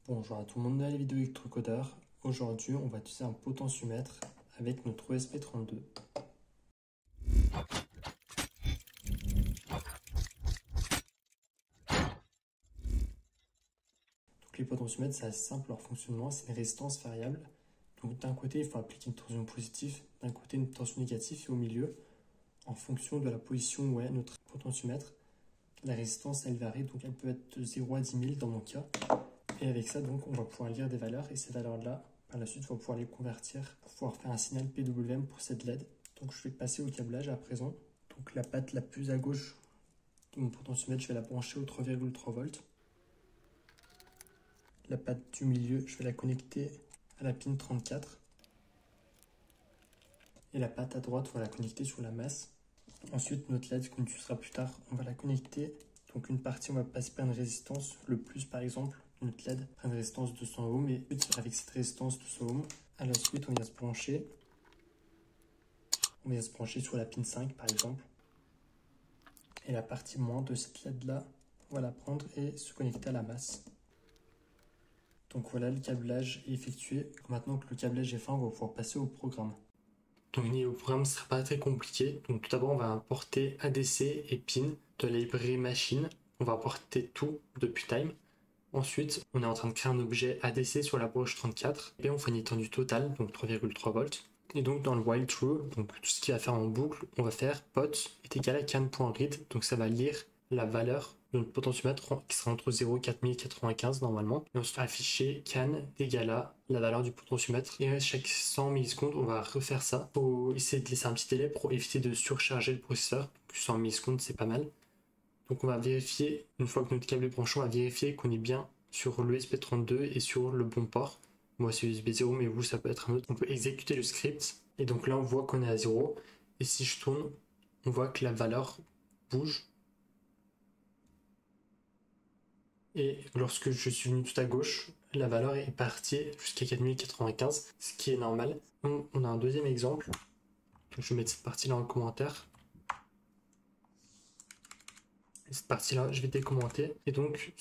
Bonjour à tout le monde dans la vidéo électrocodeur. Aujourd'hui, on va utiliser un potentiomètre avec notre ESP32. Donc les potentiomètres, c'est assez simple leur fonctionnement, c'est une résistance variable. Donc d'un côté, il faut appliquer une tension positive, d'un côté une tension négative et au milieu, en fonction de la position où est notre potentiomètre, la résistance elle varie, donc elle peut être de 0 à 10 000 dans mon cas. Et avec ça, donc, on va pouvoir lire des valeurs et ces valeurs-là, par la suite, on va pouvoir les convertir pour pouvoir faire un signal PWM pour cette LED. Donc, je vais passer au câblage à présent. Donc, la patte la plus à gauche de mon potentiomètre, je vais la brancher au 3,3 volts. La patte du milieu, je vais la connecter à la pin 34. Et la patte à droite, on va la connecter sur la masse. Ensuite, notre LED, qu'on utilisera plus tard, on va la connecter. Donc, une partie, on va passer par une résistance, le plus par exemple. Notre LED a une résistance de 200 ohms et avec cette résistance de 200 ohms, à la suite on vient se brancher. On vient se brancher sur la pin 5 par exemple. Et la partie moins de cette LED là, on va la prendre et se connecter à la masse. Donc voilà, le câblage est effectué. Maintenant que le câblage est fait, on va pouvoir passer au programme. Donc niveau programme, ce ne sera pas très compliqué. Donc tout d'abord, on va importer ADC et pin de la librairie machine. On va importer tout depuis time. Ensuite, on est en train de créer un objet ADC sur la broche 34 et on fait une étendue totale, donc 3,3 volts. Et donc dans le while true, donc tout ce qu'il va faire en boucle, on va faire pot est égal à can.read, donc ça va lire la valeur de notre potentiomètre qui sera entre 0 et 4095 normalement. Et ensuite afficher can égal à la valeur du potentiomètre. Et chaque 100 millisecondes, on va refaire ça. Il faut essayer de laisser un petit délai pour éviter de surcharger le processeur. Donc 100 millisecondes, c'est pas mal. Donc on va vérifier, une fois que notre câble est branché, on va vérifier qu'on est bien sur l'ESP32 et sur le bon port. Moi c'est USB 0, mais vous ça peut être un autre. On peut exécuter le script et donc là on voit qu'on est à 0. Et si je tourne, on voit que la valeur bouge. Et lorsque je suis venu tout à gauche, la valeur est partie jusqu'à 4095, ce qui est normal. Donc, on a un deuxième exemple. Donc, je vais mettre cette partie-là en commentaire. Cette partie-là, je vais décommenter. Et donc,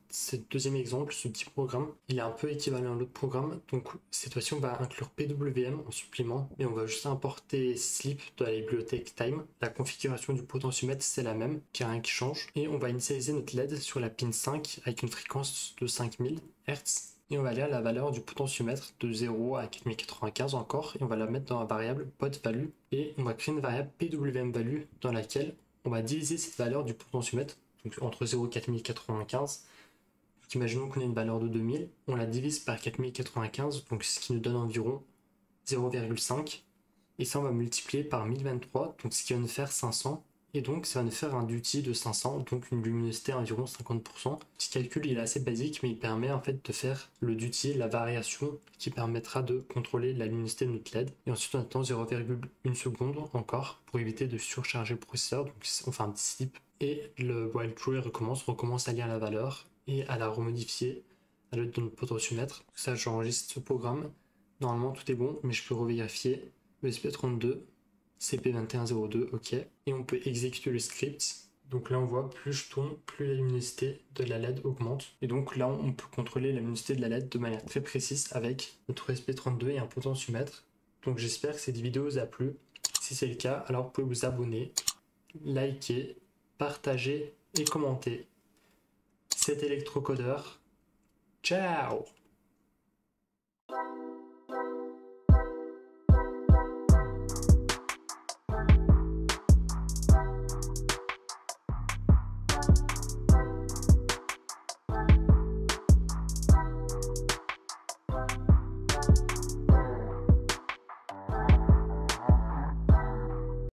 cette deuxième exemple, ce petit programme, il est un peu équivalent à l'autre programme. Donc, cette fois-ci, on va inclure PWM en supplément. Et on va juste importer slip de la bibliothèque time. La configuration du potentiomètre, c'est la même, il n'y a rien qui change. Et on va initialiser notre LED sur la pin 5 avec une fréquence de 5000 Hz. Et on va aller à la valeur du potentiomètre de 0 à 4095 encore. Et on va la mettre dans la variable pot value. Et on va créer une variable PWM value dans laquelle on va diviser cette valeur du potentiomètre, donc entre 0 et 4095. Donc imaginons qu'on a une valeur de 2000, on la divise par 4095, donc ce qui nous donne environ 0,5. Et ça, on va multiplier par 1023, donc ce qui va nous faire 500. Et donc, ça va nous faire un duty de 500, donc une luminosité à environ 50%. Ce calcul, il est assez basique, mais il permet en fait de faire le duty, la variation, qui permettra de contrôler la luminosité de notre LED. Et ensuite, on attend 0,1 seconde encore pour éviter de surcharger le processeur. Donc, on fait un petit slip. Et le while true recommence à lire la valeur et à la remodifier à l'aide de notre potentiomètre. Ça, j'enregistre ce programme. Normalement, tout est bon, mais je peux revérifier. ESP32, CP2102, ok. Et on peut exécuter le script. Donc là, on voit, plus je tourne, plus la luminosité de la LED augmente. Et donc là, on peut contrôler la luminosité de la LED de manière très précise avec notre ESP32 et un potentiomètre. Donc j'espère que cette vidéo vous a plu. Si c'est le cas, alors vous pouvez vous abonner, liker, partager et commenter. C'était Electrocodeur. Ciao!